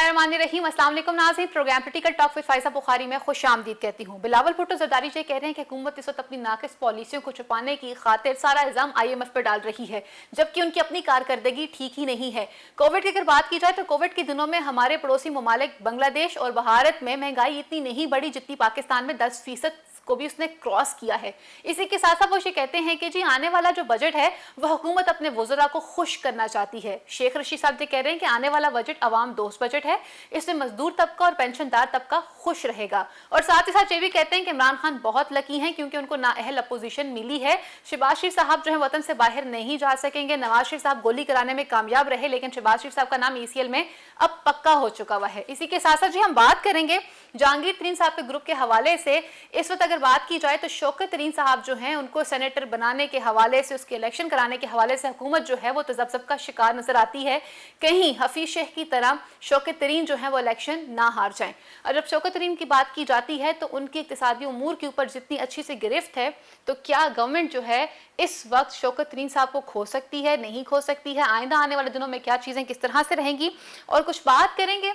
बिस्मिल्लाहिर्रहमानिर्रहीम। अस्सलाम वालेकुम नाज़रीन, program critical talk with Faiza Bukhari में खुशामदीद कहती हूँ। बिलावल भुट्टो ज़रदारी जी कह रहे हैं कि हुकूमत इस वक्त अपनी नाकिस पॉलिसियों को छुपाने की खातिर सारा इल्ज़ाम IMF पर डाल रही है, जबकि उनकी अपनी कारकर्दगी ठीक ही नहीं है। कोविड की अगर बात की जाए तो कोविड के दिनों में हमारे पड़ोसी ममालिक बांग्लादेश और भारत में महंगाई इतनी नहीं बढ़ी जितनी पाकिस्तान में 10% को भी उसने क्रॉस किया है। इसी के साथ साथ वो ये कहते हैं कि जी आने वाला जो बजट है वह हुकूमत अपने वज़रा को खुश करना चाहती है। शेख रशीद साहब जी कह रहे हैं कि आने वाला बजट अवाम दोस्त बजट है, इससे मजदूर तबका और पेंशनदार तबका खुश रहेगा। और साथ ही साथ ये भी कहते हैं कि इमरान खान बहुत लकी हैं क्योंकि उनको नाअहल अपोजिशन मिली है। शहबाज शरीफ साहब जो है वतन से बाहर नहीं जा सकेंगे। नवाज शरीफ साहब गोली कराने में कामयाब रहे, लेकिन शहबाज शरीफ साहब का नाम ECL में अब पक्का हो चुका हुआ है। इसी के साथ साथ जी हम बात करेंगे जहांगीर तरीन साहब के ग्रुप के हवाले से। इस वक्त अगर बात की जाए तो शौकत तरीन साहब जो हैं उनको सेनेटर बनाने के हवाले से, उसके इलेक्शन कराने के हवाले से हुकूमत जो है वो तजब्ज़ुब का शिकार नजर आती है। कहीं हफीज शेख की तरह शौकत तरीन जो है वो इलेक्शन ना हार जाएं। और जब शौकत तरीन की बात की जाती है तो उनकी इक़्तिसादी उमूर के ऊपर जितनी अच्छी से गिरफ्त है, तो क्या गवर्नमेंट जो है इस वक्त शौकत तरीन साहब को खो सकती है, नहीं खो सकती है? आइंदा आने वाले दिनों में क्या चीज़ें किस तरह से रहेंगी, और कुछ बात करेंगे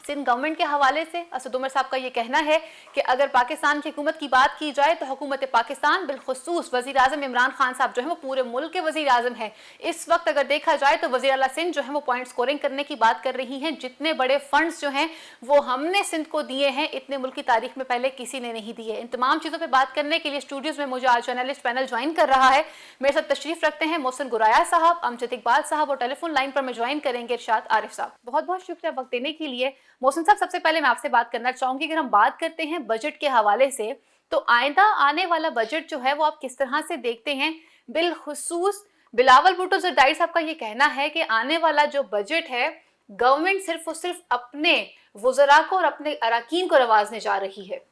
सिंध गवर्नमेंट के हवाले से। असद उमर साहब का ये कहना है कि अगर पाकिस्तान की हुकूमत की बात की जाए तो हुकूमत पाकिस्तान बिलखुसूस वज़ीर आज़म इमरान खान साहब जो है वो पूरे मुल्क के वज़ीर आज़म हैं। इस वक्त अगर देखा जाए तो वज़ीर आला सिंध जो है वो पॉइंट स्कोरिंग करने की बात कर रही हैं। जितने बड़े फंड्स जो हैं वो हमने सिंध को दिए हैं, इतने मुल्क की तारीख में पहले किसी ने नहीं दिए। इन तमाम चीज़ों पर बात करने के लिए स्टूडियोज़ में मुझे आज जर्नलिस्ट पैनल ज्वाइन कर रहा है। मेरे साथ तशरीफ रखते हैं मोहसिन गुराया साहब, अमजद इकबाल साहब, और टेलीफोन लाइन पर मैं ज्वाइन करेंगे इरशाद आरिफ साहब। बहुत बहुत शुक्रिया वक्त देने के लिए। मोहसिन साहब, सबसे पहले मैं आपसे बात करना चाहूंगी, अगर हम बात करते हैं बजट के हवाले से तो आइंदा आने वाला बजट जो है वो आप किस तरह से देखते हैं? बिलखुसूस बिलावल भुट्टो ज़रदारी साहब का ये कहना है कि आने वाला जो बजट है गवर्नमेंट सिर्फ और सिर्फ अपने वज़रा को और अपने अरकान को नवाजने जा रही है।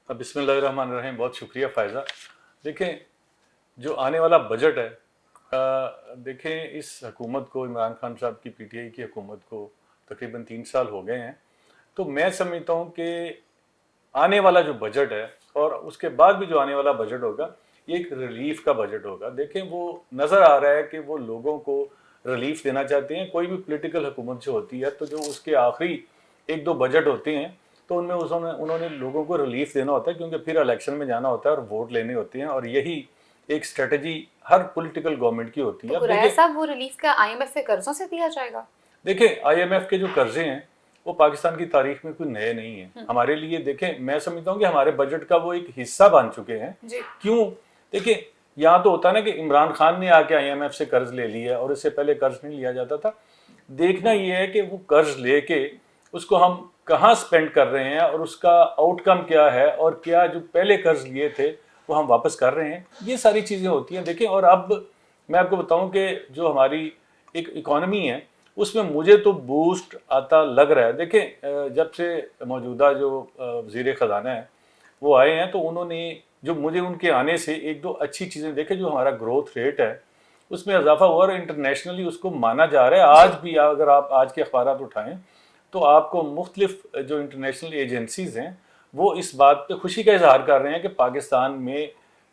बिस्मिल्लाहिर्रहमानिर्रहीम। बहुत शुक्रिया फ़ायज़ा। देखें, जो आने वाला बजट है, देखें इस हुकूमत को, इमरान खान साहब की PTI की हुकूमत को तकरीबन 3 साल हो गए हैं। तो मैं समझता हूँ कि आने वाला जो बजट है और उसके बाद भी जो आने वाला बजट होगा, ये एक रिलीफ का बजट होगा। देखें, वो नज़र आ रहा है कि वो लोगों को रिलीफ देना चाहते हैं। कोई भी पॉलिटिकल हुकूमत जो होती है तो जो उसके आखिरी 1-2 बजट होते हैं तो उनमें उन्होंने लोगों को रिलीफ देना होता है, क्योंकि फिर इलेक्शन में जाना होता है और वोट लेने होते हैं, और यही एक स्ट्रेटजी हर पॉलिटिकल गवर्नमेंट की होती है। गुराया साहब, वो रिलीफ का IMF के कर्जों से दिया जाएगा? देखिए, IMF के जो कर्जे हैं वो पाकिस्तान की तारीख में कोई नए नहीं है हमारे लिए। देखें, मैं समझता हूँ कि हमारे बजट का वो एक हिस्सा बन चुके हैं। क्यों? देखिए, यहाँ तो होता है ना कि इमरान खान ने आके IMF से कर्ज ले लिया और इससे पहले कर्ज नहीं लिया जाता था। देखना ये है कि वो कर्ज लेके उसको हम कहाँ स्पेंड कर रहे हैं और उसका आउटकम क्या है, और क्या जो पहले कर्ज लिए थे वो हम वापस कर रहे हैं। ये सारी चीज़ें होती हैं। देखें, और अब मैं आपको बताऊं कि जो हमारी एक इकॉनमी है उसमें मुझे तो बूस्ट आता लग रहा है। देखें, जब से मौजूदा जो वज़ीर ख़ज़ाना है वो आए हैं तो उन्होंने जो मुझे उनके आने से 1-2 अच्छी चीज़ें देखें। जो हमारा ग्रोथ रेट है उसमें इजाफा हुआ और इंटरनेशनली उसको माना जा रहा है। आज भी अगर आप आज के अखबारात उठाएं तो आपको मुख्तलिफ जो इंटरनेशनल एजेंसीज़ हैं वो इस बात पे खुशी का इजहार कर रहे हैं कि पाकिस्तान में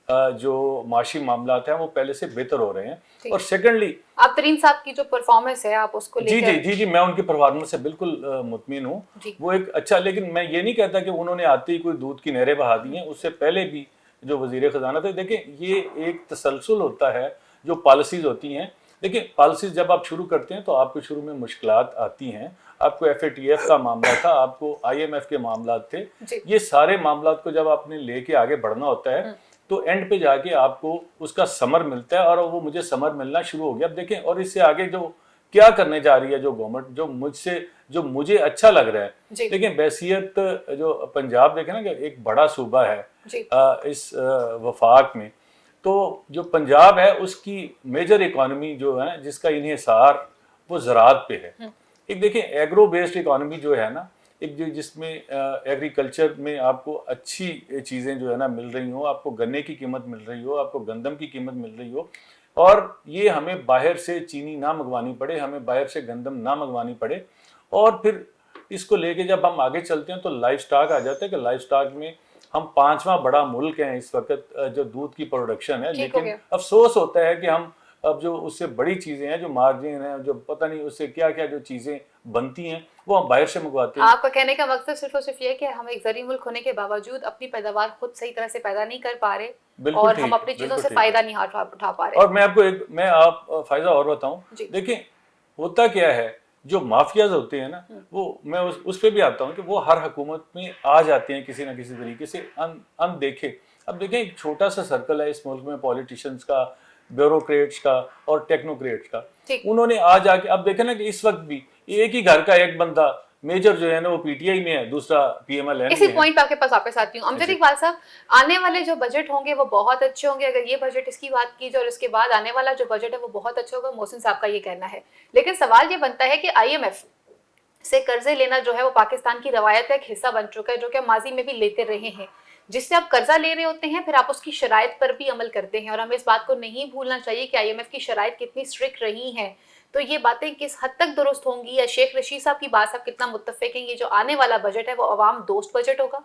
जो माशी मामलात हैं वो पहले से बेहतर हो रहे हैं। और सेकेंडली, आप तरीन साहब की जो परफॉर्मेंस है आप उसको लेकर? जी, मैं उनकी परफॉर्मेंस से बिल्कुल मुतमिन हूँ। वो एक अच्छा, लेकिन मैं ये नहीं कहता कि उन्होंने आते ही कोई दूध की नहरें बहा दी हैं। उससे पहले भी जो वज़ीर ख़ज़ाना थे, देखें ये एक तसलसल होता है जो पॉलिसीज़ होती हैं। देखिए, पॉलिसीज़ जब आप शुरू करते हैं तो आपको शुरू में मुश्किलात आती हैं। आपको FATF का मामला था, आपको IMF के मामलात थे। ये सारे मामलात को जब आपने लेके आगे बढ़ना होता है तो एंड पे जाके आपको उसका समर मिलता है, और वो मुझे समर मिलना शुरू हो गया। अब देखें, और इससे आगे जो क्या करने जा रही है जो गवर्नमेंट, जो मुझे अच्छा लग रहा है। लेकिन बैसियत जो पंजाब, देखें ना कि एक बड़ा सूबा है इस वफाक में, तो जो पंजाब है उसकी मेजर इकॉनमी जो है जिसका इन्हिसार वो ज़राअत पे है। एक देखें, एग्रो बेस्ड इकॉनमी जो है ना, एक जो जिसमें एग्रीकल्चर में आपको अच्छी चीज़ें जो है ना मिल रही हो, आपको गन्ने की कीमत मिल रही हो, आपको गंदम की कीमत मिल रही हो, और ये हमें बाहर से चीनी ना मंगवानी पड़े, हमें बाहर से गंदम ना मंगवानी पड़े। और फिर इसको लेके जब हम आगे चलते हैं तो लाइफ स्टॉक आ जाता है कि लाइफ स्टॉक में हम 5वां बड़ा मुल्क हैं इस वक्त जो दूध की प्रोडक्शन है। लेकिन अफसोस होता है कि हम अब जो उससे बड़ी चीजें हैं, जो मार्जिन है, जो पता नहीं उससे क्या क्या जो चीजें बनती हैं, वो हम बाहर से मंगवाते हैं। आपका कहने का मकसद सिर्फ और सिर्फ ये है कि हम एक ज़री मुल्क होने के बावजूद अपनी पैदावार खुद सही तरह से पैदा नहीं कर पा रहे बिल्कुल और ठीक हम है, अपनी चीजों बिल्कुल से ठीक फायदा है। नहीं उठा पा रहे। और मैं आपको मैं आप फायदा और बताऊं, जी। देखिए होता क्या है, जो माफियाज होते हैं ना, वो मैं उस पे भी आता हूँ कि वो हर हुकूमत में आ जाते हैं किसी ना किसी तरीके से अनदेखे। अब देखें, एक छोटा सा सर्कल है इस मुल्क में पॉलिटिशियंस का, ब्यूरोक्रेट्स का और टेक्नोक्रेट्स का। ठीक। उन्होंने आ जाके, अब देखें ना कि इस वक्त भी एक ही घर का एक बंदा मेजर जो है ना वो पीटीआई में है, दूसरा पीएमएलएन इसी में है। पॉइंट पे आपके पास वापस आती हूँ अमजद इकबाल साहब, आने वाले जो बजट होंगे वो बहुत अच्छे होंगे। अगर ये बजट इसकी बात की जाए और इसके बाद आने वाला जो बजट है वो बहुत अच्छा होगा, मोहसिन साहब का ये कहना है। लेकिन सवाल ये बनता है कि आईएमएफ से कर्जे लेना जो है वो पाकिस्तान की रवायत का एक हिस्सा बन चुका है, जो कि हम माजी में भी लेते रहे हैं। जिससे आप कर्जा ले रहे होते हैं, फिर आप उसकी शराइत पर भी अमल करते हैं। और हमें इस बात को नहीं भूलना चाहिए कि आईएमएफ की शराइत कितनी स्ट्रिक्ट रही हैं। तो ये बातें किस हद तक दुरुस्त होंगी, या शेख रशीद साहब की बात साहब कितना मुत्तफिक हैं, ये जो आने वाला बजट है वो अवाम दोस्त बजट होगा?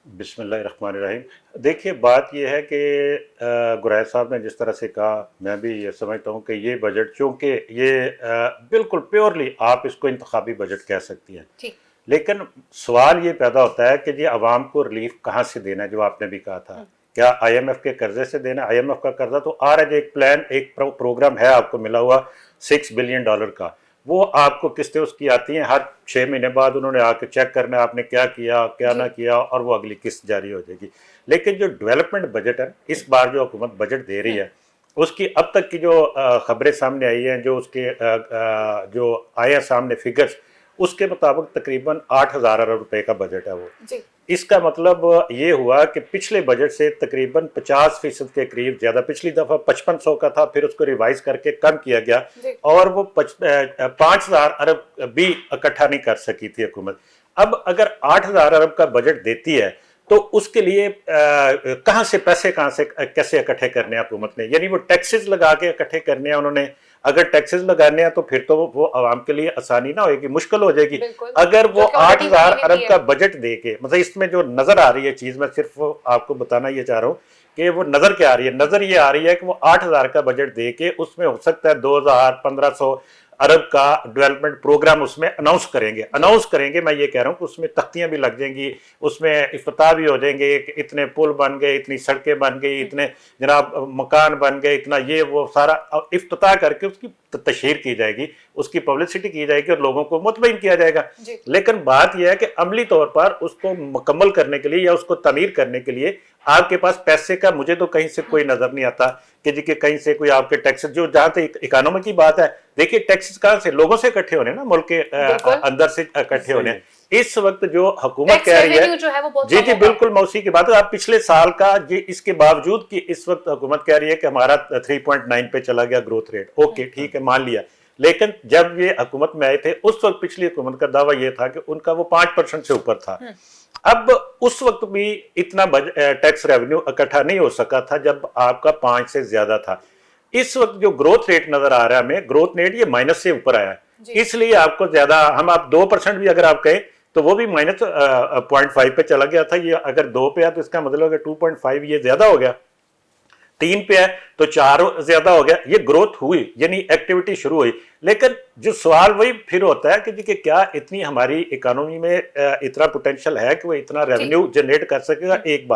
बिस्मिल्लाहिर्रहमानिर्रहीम। देखिए, बात यह है कि गुरैश साहब ने जिस तरह से कहा, मैं भी ये समझता हूँ कि ये बजट, चूँकि ये बिल्कुल प्योरली आप इसको इंतखाबी बजट कह सकती हैं, लेकिन सवाल ये पैदा होता है कि जी आवाम को रिलीफ कहाँ से देना है, जो आपने भी कहा था। क्या आईएमएफ के कर्जे से देना? आईएमएफ का कर्जा तो आ रहा है, एक प्लान, एक प्रोग्राम है आपको मिला हुआ $6 बिलियन का, वो आपको किस्तें उसकी आती हैं, हर 6 महीने बाद उन्होंने आके चेक करना है आपने क्या किया क्या ना किया, और वो अगली किस्त जारी हो जाएगी। लेकिन जो डेवलपमेंट बजट है, इस बार जो हुकूमत बजट दे रही है, उसकी अब तक की जो खबरें सामने आई हैं, जो उसके जो आए हैं सामने फिगर्स, उसके मुताबिक तकरीबन 8,000 अरब रुपए का बजट है वो जी। इसका मतलब ये हुआ कि पिछले बजट से तकरीबन 50% के करीब ज़्यादा, पिछली दफ़ा 5500 का था, फिर उसको रिवाइज करके कम किया गया, और वो 5,000 अरब भी इकट्ठा नहीं कर सकी थी हुकूमत। अब अगर 8,000 अरब का बजट देती है, तो उसके लिए कहाँ से पैसे, कैसे इकट्ठे करने हैं हुकूमत ने? यानी वो टैक्सेस लगा के इकट्ठे करने हैं उन्होंने। अगर टैक्सेस लगाने हैं तो फिर तो वो आवाम के लिए आसानी ना होगी, मुश्किल हो जाएगी। अगर वो 8,000 अरब का बजट दे के, मतलब इसमें जो नजर आ रही है चीज, मैं सिर्फ आपको बताना ये चाह रहा हूँ कि वो नजर क्या आ रही है। नजर ये आ रही है कि वो 8,000 का बजट दे के उसमें हो सकता है 2,000 1,500 अरब का डेवलपमेंट प्रोग्राम उसमें अनाउंस करेंगे। मैं ये कह रहा हूँ कि उसमें तख्तियां भी लग जाएंगी, उसमें इफ्तिताह भी हो जाएंगे, इतने पुल बन गए, इतनी सड़कें बन गई, इतने जनाब मकान बन गए, इतना ये वो सारा इफ्तिताह करके उसकी तशहीर की जाएगी, उसकी पब्लिसिटी की जाएगी और लोगों को मुतमईन किया जाएगा। लेकिन बात यह है कि अमली तौर पर उसको मुकम्मल करने के लिए या उसको तमीर करने के लिए आपके पास पैसे का, मुझे तो कहीं से कोई नजर नहीं आता कि जी कि कहीं से कोई आपके टैक्सेस, जो जहां तक इकोनॉमी की बात है, देखिए टैक्सेस कहां से, लोगों से इकट्ठे होने ना, मुल्क के अंदर से इकट्ठे होने। इस वक्त जो हुकूमत कह रही है, जी बिल्कुल मौसी की बात है। आप पिछले साल का इसके बावजूद कि इस वक्त हुकूमत कह रही है कि हमारा 3.9 पे चला गया ग्रोथ रेट, ओके ठीक है, मान लिया। लेकिन जब ये हुकूमत में आए थे उस वक्त पिछली हुकूमत का दावा यह था कि उनका वो 5% से ऊपर था। अब उस वक्त भी इतना टैक्स रेवेन्यू इकट्ठा नहीं हो सका था जब आपका 5 से ज्यादा था। इस वक्त जो ग्रोथ रेट नजर आ रहा है हमें, ग्रोथ रेट ये माइनस से ऊपर आया है, इसलिए आपको ज्यादा, हम आप 2% भी अगर आप कहें तो वो भी -0.5 पे चला गया था। ये अगर 2 पे है तो इसका मतलब है 2.5 ये ज्यादा हो गया, 3 पे है तो 4 ज्यादा हो गया। ये ग्रोथ हुई, यानी एक्टिविटी शुरू हुई। लेकिन जो सवाल वही फिर होता है कि क्या इतनी हमारी इकोनॉमी में इतना पोटेंशियल है कि वो इतना रेवेन्यू जनरेट कर सकेगा? एक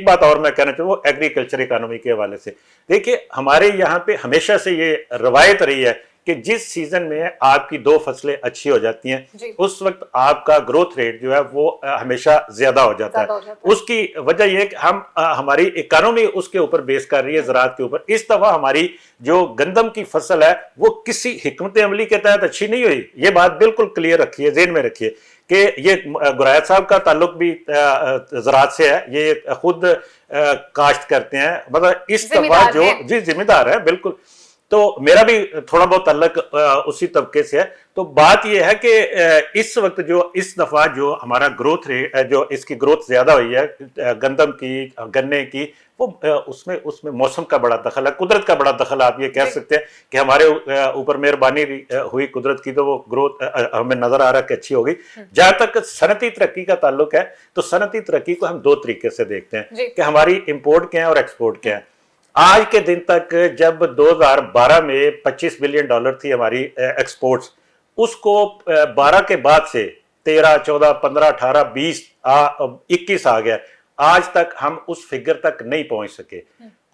बात और मैं कहना चाहूँ, वो एग्रीकल्चर इकोनॉमी के हवाले से। देखिए, हमारे यहाँ पे हमेशा से ये रवायत रही है कि जिस सीजन में आपकी 2 फसलें अच्छी हो जाती हैं, उस वक्त आपका ग्रोथ रेट जो है वो हमेशा ज्यादा हो जाता है। उसकी वजह यह कि हमारी इकोनॉमी उसके ऊपर बेस कर रही है, ज़राअत के ऊपर। इस दफा हमारी जो गंदम की फसल है वो किसी हिकमत अमली के तहत अच्छी नहीं हुई। ये बात बिल्कुल क्लियर रखिए, ज़हन में रखिए कि ये गुरायत साहब का ताल्लुक भी ज़राअत से है, ये खुद काश्त करते हैं, मतलब इस दफा जो जी जिम्मेदार है बिल्कुल। तो मेरा भी थोड़ा बहुत ताल्लुक उसी तबके से है। तो बात यह है कि इस वक्त जो इस दफा जो हमारा ग्रोथ रेट, जो इसकी ग्रोथ ज्यादा हुई है गंदम की, गन्ने की, वो उसमें मौसम का बड़ा दखल है, कुदरत का बड़ा दखल, आप ये कह सकते हैं कि हमारे ऊपर मेहरबानी हुई कुदरत की, तो वो ग्रोथ हमें नजर आ रहा है कि अच्छी हो गई। जहां तक सनती तरक्की का ताल्लुक है, तो सनती तरक्की को हम 2 तरीके से देखते हैं कि हमारी इंपोर्ट क्या है और एक्सपोर्ट क्या है। आज के दिन तक जब 2012 में $25 बिलियन थी हमारी एक्सपोर्ट्स, उसको 12 के बाद से 13, 14, 15, 18, 20, 21 आ गया। आज तक हम उस फिगर तक नहीं पहुंच सके।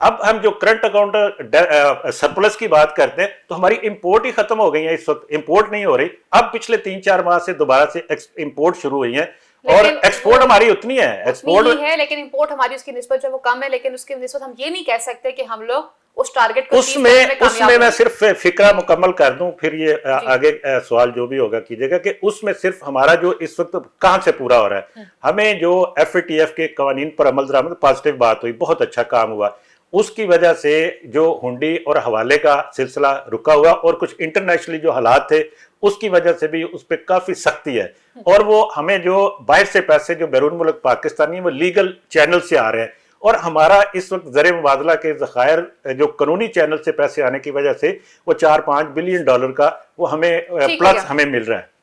अब हम जो करंट अकाउंट सरप्लस की बात करते हैं तो हमारी इंपोर्ट ही खत्म हो गई है। इस वक्त इंपोर्ट नहीं हो रही। अब पिछले 3-4 माह से दोबारा से इंपोर्ट शुरू हुई है और एक्सपोर्ट हमारी उतनी है, एक्सपोर्ट ही है, लेकिन इंपोर्ट हमारी उसकी निस्बत जो वो कम है, लेकिन उसकी निस्बत हम ये नहीं कह सकते कि हम लोग उस टारगेट को उसमें मैं सिर्फ फिक्रा मुकम्मल कर दूं, फिर ये आगे सवाल जो भी होगा कीजिएगा कि उसमें सिर्फ हमारा जो इस वक्त कहां से पूरा हो रहा है। हमें जो FATF के कवानीन पर अमल दरामद पॉजिटिव बात हुई, बहुत अच्छा काम हुआ। उसकी वजह से जो हुंडी और हवाले का सिलसिला रुका हुआ और कुछ इंटरनेशनली जो हालात थे उसकी वजह से भी उस पर काफी सख्ती है। और वो हमें जो बाहर से पैसे जो बैरून मुल्क पाकिस्तानी वो लीगल चैनल से आ रहे हैं और हमारा इस वक्त ज़र मुबादला के ज़खायर जो कानूनी चैनल से पैसे आने की वजह से वो $4-5 बिलियन का वो हमें प्लस हमें मिल रहा है।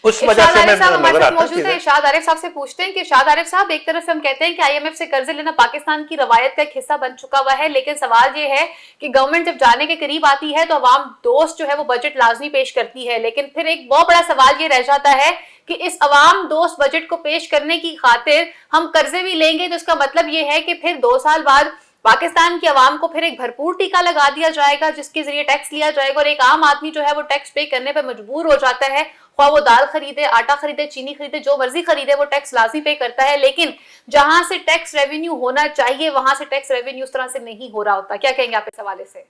उस वजह से मौजूद है। इरशाद आरिफ साहब से पूछते हैं कि इरशाद आरिफ साहब, एक तरफ से हम कहते हैं कि IMF से कर्जे लेना पाकिस्तान की रवायत का एक हिस्सा बन चुका हुआ है, लेकिन सवाल ये है कि गवर्नमेंट जब जाने के करीब आती है तो अवाम दोस्त जो है वो बजट लाजमी पेश करती है, लेकिन फिर एक बहुत बड़ा सवाल ये रह जाता है कि इस अवाम दोस्त बजट को पेश करने की खातिर हम कर्जे भी लेंगे तो इसका मतलब ये है कि फिर 2 साल बाद पाकिस्तान की आवाम को फिर एक भरपूर टीका लगा दिया जाएगा जिसके जरिए टैक्स लिया जाएगा और एक आम आदमी जो है वो टैक्स पे करने पर मजबूर हो जाता है। ख्वाह वो दाल खरीदे, आटा खरीदे, चीनी खरीदे, जो मर्जी खरीदे, वो टैक्स लाजमी पे करता है। लेकिन जहां से टैक्स रेवेन्यू होना चाहिए वहां से टैक्स रेवेन्यू उस तरह से नहीं हो रहा होता। क्या कहेंगे आप इस हवाले से?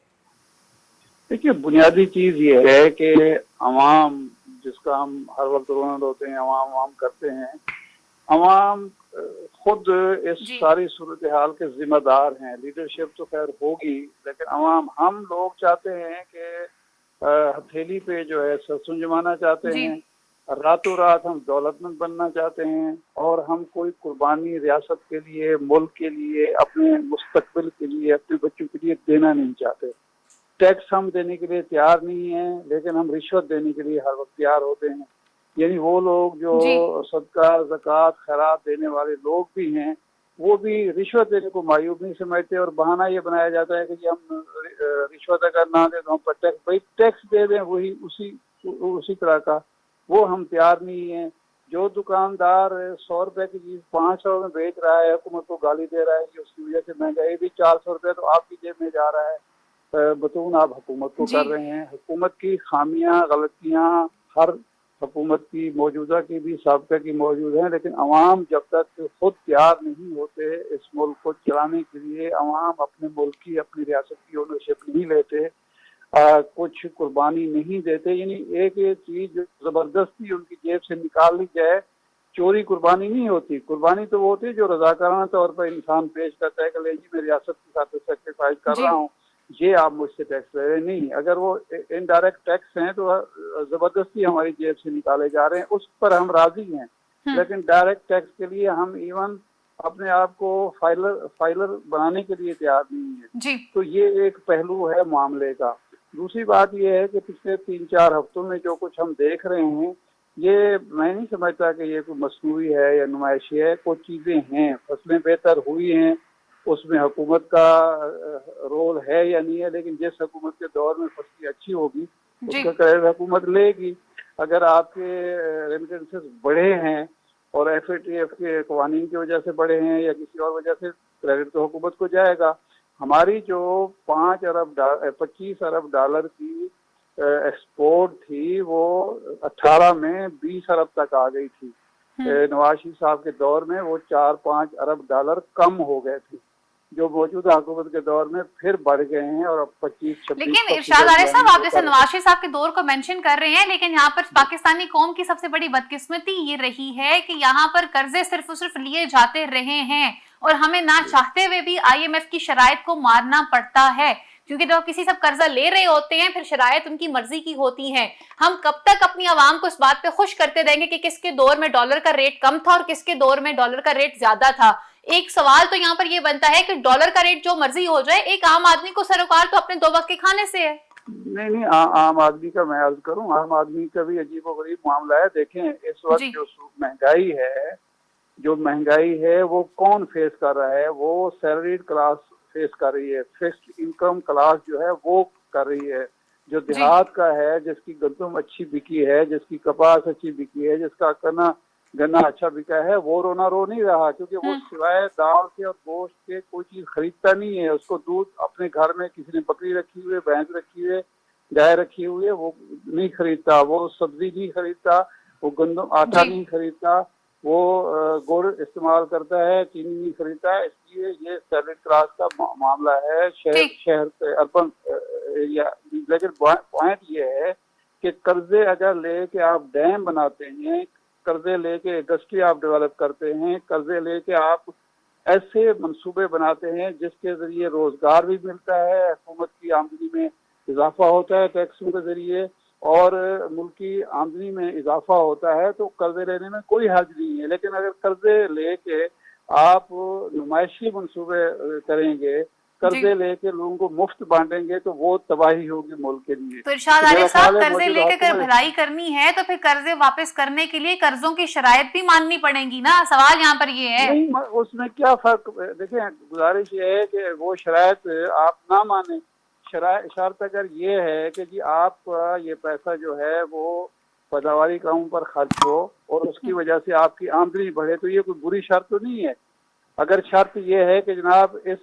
देखिए, बुनियादी चीज ये है कि अवाम जिसका हम हर वक्त रोना होते हैं, अवाम करते हैं, अवाम खुद इस सारी सूरत हाल के जिम्मेदार हैं। लीडरशिप तो खैर होगी, लेकिन अवाम, हम लोग चाहते हैं कि हथेली पे जो है सरसों जमाना चाहते हैं, रातों रात हम दौलतमंद बनना चाहते हैं और हम कोई कुर्बानी रियासत के लिए, मुल्क के लिए, अपने मुस्तकबिल के लिए, अपने बच्चों के लिए देना नहीं चाहते। टैक्स हम देने के लिए तैयार नहीं है, लेकिन हम रिश्वत देने के लिए हर वक्त तैयार होते हैं। यानी वो लोग जो सदका, ज़कात, खैरात देने वाले लोग भी हैं, वो भी रिश्वत देने को मायूब नहीं समझते और बहाना ये बनाया जाता है कि हम रिश्वत अगर ना दे तो हम पर टैक्स, भाई टैक्स दे दें, वही उसी तरह का, वो हम तैयार नहीं है। जो दुकानदार 100 रुपए की चीज 500 में बेच रहा है, हुकूमत को गाली दे रहा है कि उसकी वजह से महंगाई भी 400 रुपए तो आपकी जेब में जा रहा है, बतून आप हुकूमत को कर रहे हैं। हुकूमत की खामियां, गलतियां हर हुकूमत की, मौजूदा की भी, साबिका की मौजूद हैं, लेकिन अवाम जब तक खुद तैयार नहीं होते इस मुल्क को चलाने के लिए, अवाम अपने मुल्क की, अपनी रियासत की ओनरशिप नहीं लेते, कुछ कुर्बानी नहीं देते, यानी एक चीज जबरदस्ती उनकी जेब से निकाल ली जाए, चोरी कुर्बानी नहीं होती। कुर्बानी तो वो होती है जो रजाकाराना तौर पर इंसान पेश करता है कि ले जी मैं रियासत की खातिर सेक्रीफाइस कर रहा हूँ, ये आप मुझसे टैक्स ले रहे नहीं। अगर वो इनडायरेक्ट टैक्स हैं तो जबरदस्ती हमारी जेब से निकाले जा रहे हैं, उस पर हम राजी हैं, लेकिन डायरेक्ट टैक्स के लिए हम इवन अपने आप को फाइलर बनाने के लिए तैयार नहीं है। तो ये एक पहलू है मामले का। दूसरी बात ये है कि पिछले 3-4 हफ्तों में जो कुछ हम देख रहे हैं, ये मैं नहीं समझता कि ये कोई मसनूई है या नुमाइशी है। कुछ चीजें हैं, फसलें बेहतर हुई हैं, उसमें हुकूमत का रोल है या नहीं है, लेकिन जिस हुकूमत के दौर में फसलें अच्छी होगी उसका क्रेडिट हुकूमत लेगी। अगर आपके रेमिटेंसेस बढ़े हैं और FATF के कवानीन की वजह से बढ़े हैं या किसी और वजह से, क्रेडिट तो हुकूमत को जाएगा। हमारी जो 25 अरब डॉलर की एक्सपोर्ट थी वो 18 में 20 अरब तक आ गई थी। नवाज शरीफ साहब के दौर में वो 4-5 अरब डॉलर कम हो गए थे, जो मौजूदा हुकूमत के दौर में फिर बढ़ गए हैं और अब 25-26। लेकिन इरशाद आरिफ साहब, आप जैसे नवाज शरीफ साहब के दौर को मेंशन कर रहे हैं, लेकिन यहाँ पर पाकिस्तानी कौम की सबसे बड़ी बदकिस्मती ये रही है कि यहाँ पर कर्जे सिर्फ और सिर्फ लिए जाते रहे हैं और हमें ना चाहते हुए भी IMF की शराइत को मारना पड़ता है, क्योंकि जब किसी सब कर्जा ले रहे होते हैं फिर शराइत उनकी मर्जी की होती हैं। हम कब तक अपनी आवाम को इस बात पे खुश करते रहेंगे कि किसके दौर में डॉलर का रेट कम था और किसके दौर में डॉलर का रेट ज्यादा था? एक सवाल तो यहाँ पर ये बनता है कि डॉलर का रेट जो मर्जी हो जाए, एक आम आदमी को सरोकार तो अपने 2 वक्त के खाने से है। नहीं, आम आदमी का मैं अर्ज करूं, आम आदमी का भी अजीबोगरीब मामला है। देखें इस वक्त जो महंगाई है वो कौन फेस कर रहा है? वो सैलरीड क्लास फेस कर रही है, फिक्स्ड इनकम क्लास जो है वो कर रही है। जो देहात का है, जिसकी गंदम अच्छी बिकी है, जिसकी कपास अच्छी बिकी है, जिसका गन्ना अच्छा बिका है, वो रोना रो नहीं रहा, क्योंकि वो सिवाय दाल के और गोश्त के कोई चीज खरीदता नहीं है। उसको दूध अपने घर में किसी ने बकरी रखी हुई है, भैंस रखी हुई है, गाय रखी हुई है, वो नहीं खरीदता, वो सब्जी नहीं खरीदता, वो गंदम आटा नहीं खरीदता, वो गुड़ इस्तेमाल करता है, चीनी नहीं खरीदता है। इसलिए ये सैलरी क्लास का मामला है शहर से अर्बन एरिया। लेकिन पॉइंट ये है कि कर्जे अगर लेके आप डैम बनाते हैं, कर्जे लेके इंडस्ट्री आप डेवलप करते हैं, कर्जे लेके आप ऐसे मंसूबे बनाते हैं जिसके जरिए रोजगार भी मिलता है, हुकूमत की आमदनी में इजाफा होता है टैक्सों के जरिए, और मुल्क की आमदनी में इजाफा होता है, तो कर्जे लेने में कोई हर्ज नहीं है। लेकिन अगर कर्जे लेके आप नुमाइशी मंसूबे करेंगे, कर्जे लेके लोगों को मुफ्त बांटेंगे, तो वो तबाही होगी मुल्क के लिए। तो इरशाद आरिफ साहब, कर्जे लेकर अगर भलाई करनी है तो फिर कर्जे वापस करने के लिए कर्जों की शराइत भी माननी पड़ेगी ना। सवाल यहाँ पर ये है। नहीं, उसमें क्या फर्क, देखें, गुजारिश ये है कि वो शराइत आप ना माने। शर्त अगर ये है कि जी आपका ये पैसा जो है वो पैदावारी कामों पर खर्च हो और उसकी वजह से आपकी आमदनी बढ़े, तो ये कोई बुरी शर्त तो नहीं है। अगर शर्त ये है कि जनाब इस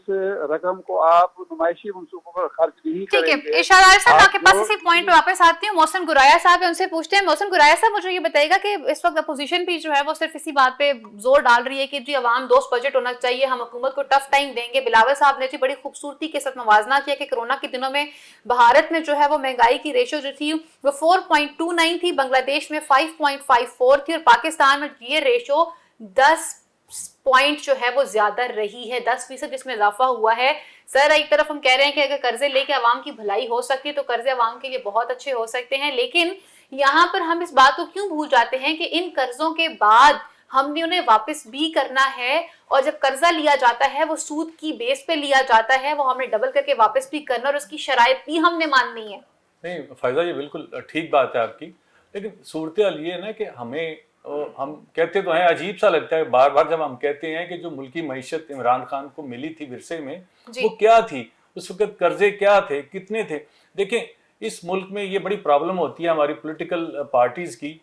रकम को आप नुमाइशी मंसूबों पर खर्च नहीं करेंगे। ठीक है, इरशाद आरिफ साहब, आपके पास इसी पॉइंट पे वापस आती हूँ। मोहसिन गुराया साहब है, उनसे पूछते हैं। मोहसिन गुराया साहब, मुझे ये बताइएगा कि इस वक्त अपोजिशन भी जो है वो सिर्फ इसी बात पे जोर डाल रही है कि जी अवाम दोस्त बजट होना चाहिए, हम हुकूमत को टफ टाइम देंगे। बिलावल साहब ने जी बड़ी खूबसूरती के साथ मवाजना किया कि कोरोना के दिनों में भारत में जो है वो महंगाई की रेशियो जो थी वो 4.29 थी, बांग्लादेश में 5.54 थी, और पाकिस्तान में ये रेशियो 10 पॉइंट जो है वो ज्यादा रही है, 10% जिसमें इजाफा हुआ है। सर, एक तरफ हम कह रहे हैं कि अगर कर्जे लेके आवाम की भलाई हो सकती है तो कर्जे आवाम के लिए बहुत अच्छे हो सकते हैं, लेकिन यहाँ पर हम इस बात को क्यों भूल जाते हैं कि इन कर्जों के बाद हमने उन्हें वापस भी करना है, और जब कर्जा लिया जाता है वो सूद की बेस पे लिया जाता है, वो हमने डबल करके वापस भी करना और उसकी शराइत भी हमने माननी है। नहीं फायदा, ये बिल्कुल ठीक बात है आपकी, लेकिन सूरत हाल ये है ना कि हम कहते तो हैं, अजीब सा लगता है बार बार जब हम कहते हैं कि जो मुल्की मईशत इमरान खान को मिली थी विरसे में, वो क्या थी, उस वक्त कर्जे क्या थे, कितने थे। देखें, इस मुल्क में ये बड़ी प्रॉब्लम होती है हमारी पॉलिटिकल पार्टीज की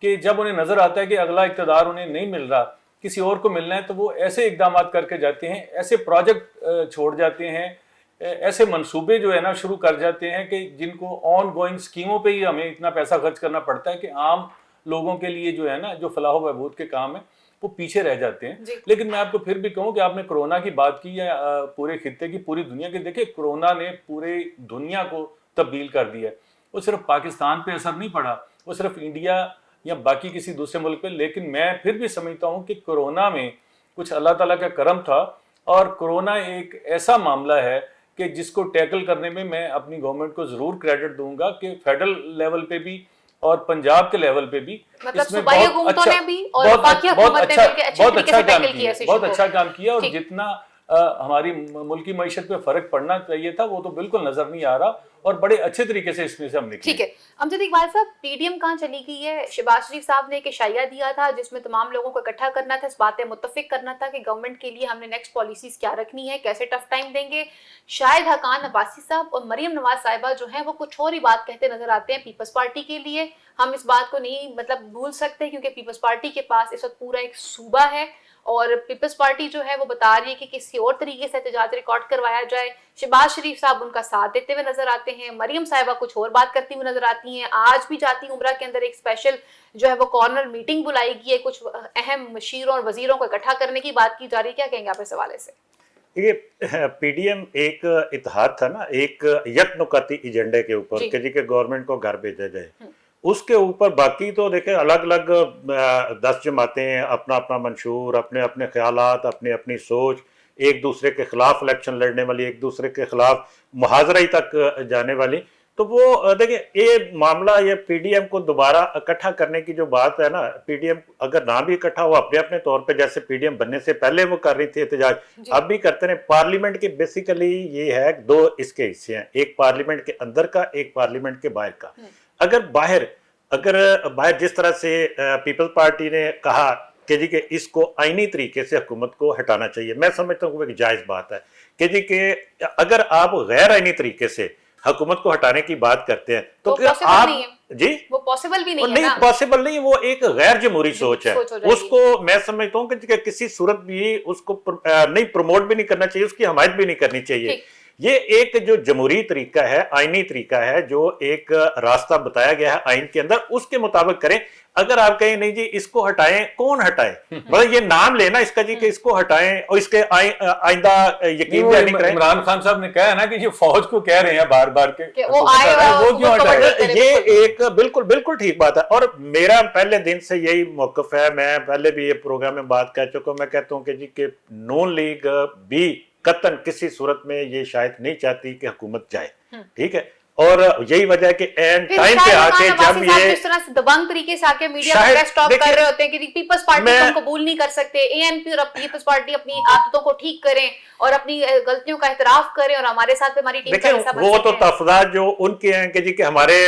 कि जब उन्हें नजर आता है कि अगला इक़्तिदार उन्हें नहीं मिल रहा, किसी और को मिलना है, तो वो ऐसे इकदाम करके जाते हैं, ऐसे प्रोजेक्ट छोड़ जाते हैं, ऐसे मंसूबे जो है ना शुरू कर जाते हैं कि जिनको ऑन गोइंग स्कीमों पे ही हमें इतना पैसा खर्च करना पड़ता है कि आम लोगों के लिए जो है ना, जो फलाह व बहबूद के काम है, वो पीछे रह जाते हैं। लेकिन मैं आपको फिर भी कहूँ कि आपने कोरोना की बात की है, पूरे खित्ते की, पूरी दुनिया की। देखिए, कोरोना ने पूरे दुनिया को तब्दील कर दिया है। वो सिर्फ पाकिस्तान पे असर नहीं पड़ा, वो सिर्फ इंडिया या बाकी किसी दूसरे मुल्क पे, लेकिन मैं फिर भी समझता हूँ कि कोरोना में कुछ अल्लाह ताला का करम था, और कोरोना एक ऐसा मामला है कि जिसको टैकल करने में मैं अपनी गवर्नमेंट को जरूर क्रेडिट दूंगा कि फेडरल लेवल पे भी और पंजाब के लेवल पे भी, मतलब इसमें बहुत अच्छा काम किया, और जितना हमारी मुल्की मईशत पे फर्क पड़ना चाहिए था वो तो बिल्कुल नजर नहीं आ रहा, और बड़े अच्छे तरीके से इसमें से हम निकले। ठीक है, अमजद इकबाल साहब, पीडीएम कहाँ चली गई है? शहबाज शरीफ साहब ने एक इशाया दिया था जिसमें तमाम लोगों को इकट्ठा करना था, इस बात पे मुत्तफिक करना था कि गवर्नमेंट के लिए हमने नेक्स्ट पॉलिसीज क्या रखनी है, कैसे टफ टाइम देंगे। शायद हकान अब्बासी साहब और मरियम नवाज साहिबा जो हैं वो कुछ और ही बात कहते नजर आते हैं पीपल्स पार्टी के लिए। हम इस बात को नहीं भूल सकते, क्योंकि पीपल्स पार्टी के पास इस वक्त पूरा एक सूबा है, और पीपल्स पार्टी जो है वो बता रही है कि किसी और तरीके से एहतजाज रिकॉर्ड करवाया जाए। शहबाज शरीफ साहब उनका साथ देते हुए नजर आते हैं, मरियम साहिबा कुछ और बात करती हुई नजर आती हैं। आज भी जाती उम्रा के अंदर एक स्पेशल जो है वो कॉर्नर मीटिंग बुलाई गई है, कुछ अहम मशीरों और वजीरों को इकट्ठा करने की बात की जा रही है। क्या कहेंगे आप इस हवाले से? ये पीडीएम एक इतिहाद था ना, एक यत्नुकती एजेंडे के ऊपर कि जी के गवर्नमेंट को घर भेजा जाए, उसके ऊपर बाकी तो देखे अलग अलग 10 जमातें अपना अपना मंशूर, अपने अपने ख्यालात, अपनी अपनी सोच, एक दूसरे के खिलाफ इलेक्शन लड़ने वाली, एक दूसरे के खिलाफ मुहाजराई तक जाने वाली। तो वो देखिए ये मामला, ये पीडीएम को दोबारा इकट्ठा करने की जो बात है ना, पीडीएम अगर ना भी इकट्ठा हो अपने अपने तौर पे, जैसे पीडीएम बनने से पहले वो कर रही थी एहतजाज, अब भी करते रहे। पार्लियामेंट की बेसिकली ये है, दो इसके हिस्से हैं, एक पार्लियामेंट के अंदर का, एक पार्लियामेंट के बाहर का। अगर बाहर जिस तरह से पीपल्स पार्टी ने कहा कि जी कि इसको आईनी तरीके से हुकूमत को हटाना चाहिए, मैं समझता हूँ कि जायज़ बात है, कि जी कि अगर आप गैर आईनी तरीके से हुकूमत को हटाने की बात करते हैं तो वो फिर possible आप नहीं है। जी वो पॉसिबल भी नहीं है नहीं ना। पॉसिबल नहीं, वो एक गैर जमहूरी सोच है। सोच हो जाएगी। उसको मैं समझता हूँ कि किसी सूरत भी उसको नहीं प्रमोट भी नहीं करना चाहिए, उसकी हमायत भी नहीं करनी चाहिए। ठीक। ये एक जो जमहूरी तरीका है, आईनी तरीका है, जो एक रास्ता बताया गया है आइन के अंदर, उसके मुताबिक करें। अगर आप कहें नहीं जी इसको हटाएं, कौन हटाए, मतलब ये नाम लेना इसका जी कि इसको हटाएं और इसके आइंदा यकीन नहीं करें। इमरान खान साहब ने कहा है ना कि ये फौज को कह रहे हैं बार बार के वो आए वो क्यों हटाए। ये एक बिल्कुल बिल्कुल ठीक बात है, और मेरा पहले दिन से यही मौकफ है। मैं पहले भी ये प्रोग्राम में बात कर चुका हूं। मैं कहता हूं कि जी कि नून लीग भी कतन किसी सूरत में ये शायद नहीं चाहती कि हुकूमत जाए, ठीक है। और यही वजह है कि एंड टाइम पे आके जब ये इस तरह से दबंग तरीके से आके मीडिया में प्रेस टॉक कर रहे होते हैं कि पीपल्स पार्टी को हम कबूल नहीं कर सकते, एएनपी और पीपल्स पार्टी अपनी आदतों को ठीक करें और अपनी गलतियों का एतराफ करें और हमारे साथ हमारी टीम का हिस्सा बन वो तो सकें। तफदात जो उनके हैं कि जी कि हमारे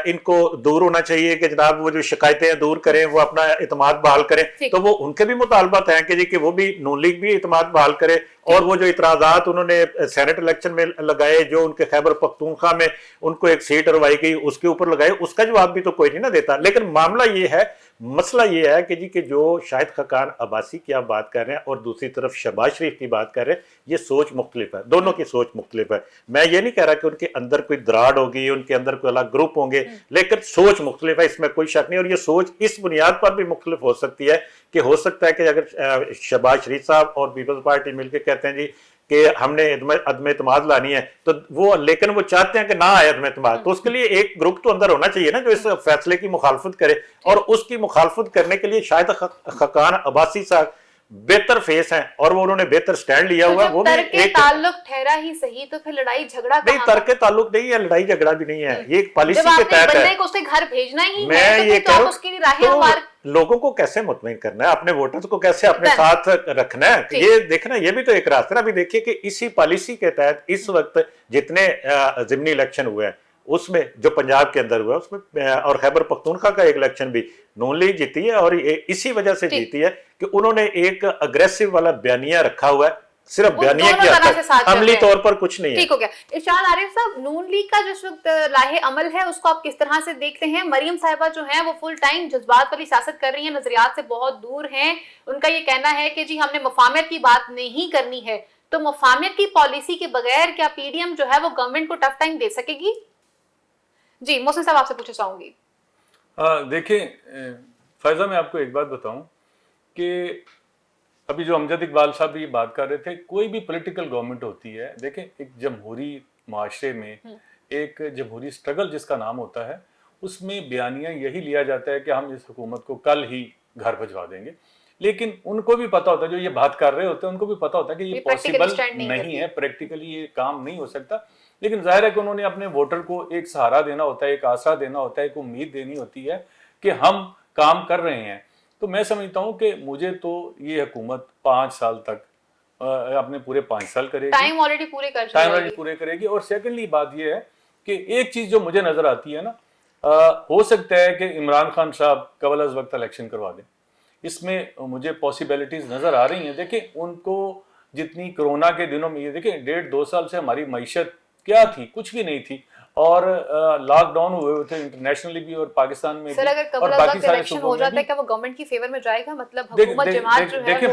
इनको दूर होना चाहिए कि जनाब वो जो शिकायतें दूर करें, वो अपना इतमाद बहाल करें, तो वो उनके भी मुतालबात हैं कि जी कि वो भी नून लीग भी इतमाद बहाल करे। और वो जो इतराजात उन्होंने सेनेट इलेक्शन में लगाए, जो उनके खैबर पख्तूनख्वा में उनको एक सीट अरवाई गई उसके ऊपर लगाए, उसका जवाब भी तो कोई नहीं ना देता। लेकिन मामला ये है, मसला ये है कि जी कि जो शाहिद खकान अब्बासी की आप बात कर रहे हैं और दूसरी तरफ शहबाज शरीफ की बात कर रहे हैं, ये सोच मुख्तलिफ है, दोनों की सोच मुख्तलिफ है। मैं ये नहीं कह रहा कि उनके अंदर कोई दराड़ होगी, उनके अंदर कोई अलग ग्रुप होंगे, लेकिन सोच मुख्तलिफ है, इसमें कोई शक नहीं। और ये सोच इस बुनियाद पर भी मुख्तलिफ हो सकती है कि हो सकता है कि अगर शहबाज शरीफ साहब और पीपल्स पार्टी मिलकर कहते हैं जी कि हमने अदम एतमाद लानी है, तो वो लेकिन वो चाहते हैं कि ना आए अदम एतमाद, तो उसके लिए एक ग्रुप तो अंदर होना चाहिए ना जो इस फैसले की मुखालफत करे। और उसकी मुखालफत करने के लिए शायद खकान अब्बासी साहब बेहतर फेस हैं और वो उन्होंने बेहतर स्टैंड लिया हुआ है। वो भी एक ताल्लुक ठहरा ही सही, तो फिर लड़ाई झगड़ा नहीं, तर्क ताल्लुक नहीं है, लड़ाई झगड़ा भी नहीं है, ये एक पॉलिसी के तहत है। को उसके घर भेजना ही मैं है, ये तो उसके लिए राहें हमारे लोगों को कैसे मुतमईन करना है, अपने वोटर्स को कैसे अपने साथ रखना है, ये देखना, ये भी तो एक रास्ता। अभी देखिए कि इसी पॉलिसी के तहत इस वक्त जितने ज़िमनी इलेक्शन हुए हैं उसमें जो पंजाब के अंदर हुआ उसमें और खैबर पख्तूनख्वा का एक इलेक्शन भी नून लीग जीती है, और इसी वजह से जीती है कि उन्होंने एक अग्रेसिव वाला बयानिया रखा हुआ है, सिर्फ बयानिया की हद तक, अमली तौर पर कुछ नहीं है। ठीक हो गया। इरशाद आरिफ साहब, नून लीग का जिस वक्त लाहे अमल है उसको आप किस तरह से देखते हैं? मरियम साहिबा जो हैं वो फुल टाइम जज्बात वाली सियासत कर रही हैं, नजरियात से बहुत दूर हैं। उनका ये कहना है कि जी हमने मफामियत की बात नहीं करनी है, तो मफामियत की पॉलिसी के बगैर क्या पीडीएम जो है वो गवर्नमेंट को टफ टाइम दे सकेगी? जी मोहसिन साहब आपसे पूछना चाहूंगी। देखिए फैजा, मैं आपको एक बात बताऊं कि अभी जो अमजद इकबाल साहब ये बात कर रहे थे, कोई भी पॉलिटिकल गवर्नमेंट होती है, देखें एक जमहूरी माशरे में एक जमहूरी स्ट्रगल जिसका नाम होता है, उसमें बयानिया यही लिया जाता है कि हम इस हुकूमत को कल ही घर भिजवा देंगे। लेकिन उनको भी पता होता है, जो ये बात कर रहे होते हैं उनको भी पता होता है कि ये पॉसिबल नहीं है, प्रैक्टिकली ये काम नहीं हो सकता। लेकिन जाहिर है कि उन्होंने अपने वोटर को एक सहारा देना होता है, एक आशा देना होता है, एक उम्मीद देनी होती है कि हम काम कर रहे हैं। तो मैं समझता हूं कि मुझे तो ये हुकूमत 5 साल तक अपने पूरे 5 साल करेगी, टाइम ऑलरेडी पूरे करेगी। और सेकेंडली बात ये है कि एक चीज जो मुझे नजर आती है ना, हो सकता है कि इमरान खान साहब कबल अज वक्त इलेक्शन करवा दें, इसमें मुझे पॉसिबिलिटीज नजर आ रही हैं। देखिए उनको जितनी कोरोना के दिनों में, ये देखिए 1.5-2 साल से हमारी मईशत क्या थी, कुछ भी नहीं थी, और लॉकडाउन हुए थे इंटरनेशनली भी और पाकिस्तान में सर, भी, अगर और बाकी सारे इलेक्शन हो जाता है क्या वो गवर्नमेंट की फेवर में जाएगा? मतलब हुकूमत जमात जो है, देखिए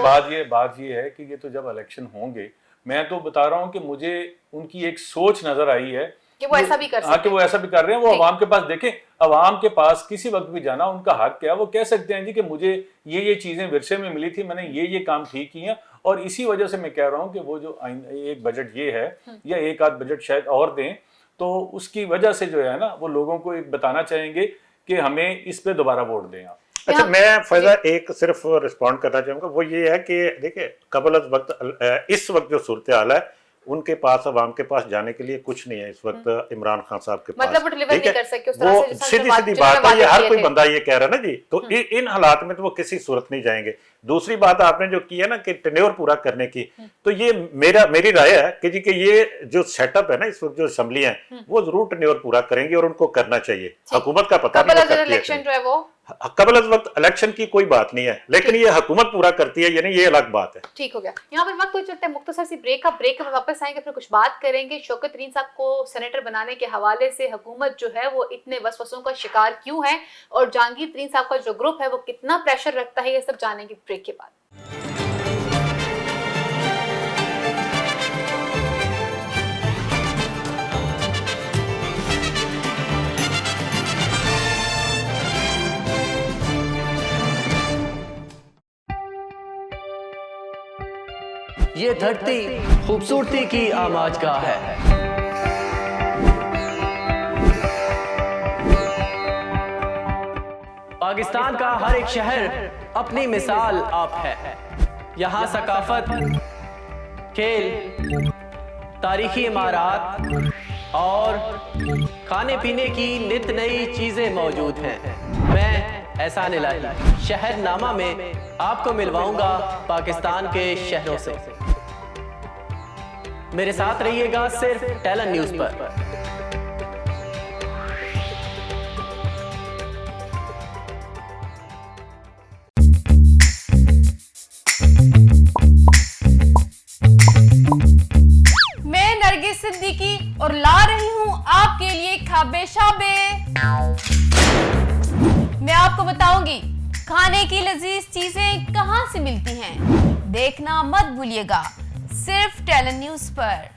बात ये है कि ये तो जब इलेक्शन होंगे, मैं तो बता रहा हूँ कि मुझे उनकी एक सोच नजर आई है कि वो ऐसा भी कर सकते हैं। कि वो ऐसा भी कर रहे हैं। वो अवाम के पास, देखें अवाम के पास किसी वक्त भी जाना उनका हक क्या है, वो कह सकते हैं जी कि मुझे ये चीजें विरसे में मिली थी, मैंने ये काम ठीक किए हैं, और इसी वजह से मैं कह रहा हूँ कि वो जो एक बजट ये है या एक आध बजट शायद और दें, तो उसकी वजह से जो है ना वो लोगों को एक बताना चाहेंगे कि हमें इस पे दोबारा वोट दें आप। अच्छा, मैं फैजा एक सिर्फ रिस्पॉन्ड करना चाहूँगा, वो ये है कि देखिए कबल वक्त इस वक्त जो सूरत हाल है, उनके पास अवाम के पास जाने के लिए कुछ नहीं है इस वक्त इमरान खान साहब के पास, मतलब वो डिलीवर नहीं कर सके उस तरह वो से, सीधी बात है, ये हर कोई बंदा ये कह रहा है ना जी, तो इन हालात में तो वो किसी सूरत नहीं जाएंगे। दूसरी बात आपने जो की है ना कि टेन्योर पूरा करने की, तो ये मेरी राय है कि ये जो सेटअप है ना इस वक्त जो असेंबली है वो जरूर टेन्योर पूरा करेंगे और उनको करना चाहिए। हुकूमत का पता नहीं इलेक्शन जो है वो कबल वक्त इलेक्शन की कोई बात नहीं है, लेकिन ये हुकूमत पूरा करती है, यानी ये अलग बात है। ठीक हो गया। यहाँ पर वक्त हो चलता है मुख्तसर सी ब्रेक का, ब्रेक में वापस आएंगे, फिर कुछ बात करेंगे शौकत तरीन साहब को सेनेटर बनाने के हवाले से हुकूमत जो है वो इतने वसवसों का शिकार क्यों है, और जहांगीर तरीन साहब का जो ग्रुप है वो कितना प्रेशर रखता है, ये सब जानेंगे ब्रेक के बाद। ये धरती खूबसूरती की आमाजगाह है। पाकिस्तान का हर एक शहर अपनी मिसाल आप है। यहाँ सकाफत, खेल, तारीखी इमारत और खाने पीने की नित नई चीजें मौजूद हैं। मैं एहसान इलाही शहरनामा में आपको मिलवाऊंगा पाकिस्तान के शहरों से। मेरे साथ रहिएगा सिर्फ टैलेंट न्यूज़ पर। मैं नरगिस सिद्दीकी और ला रही हूं आपके लिए ख्वाबे शाबे। मैं आपको बताऊंगी खाने की लजीज चीजें कहां से मिलती हैं। देखना मत भूलिएगा सिर्फ टैलेंट न्यूज़ पर।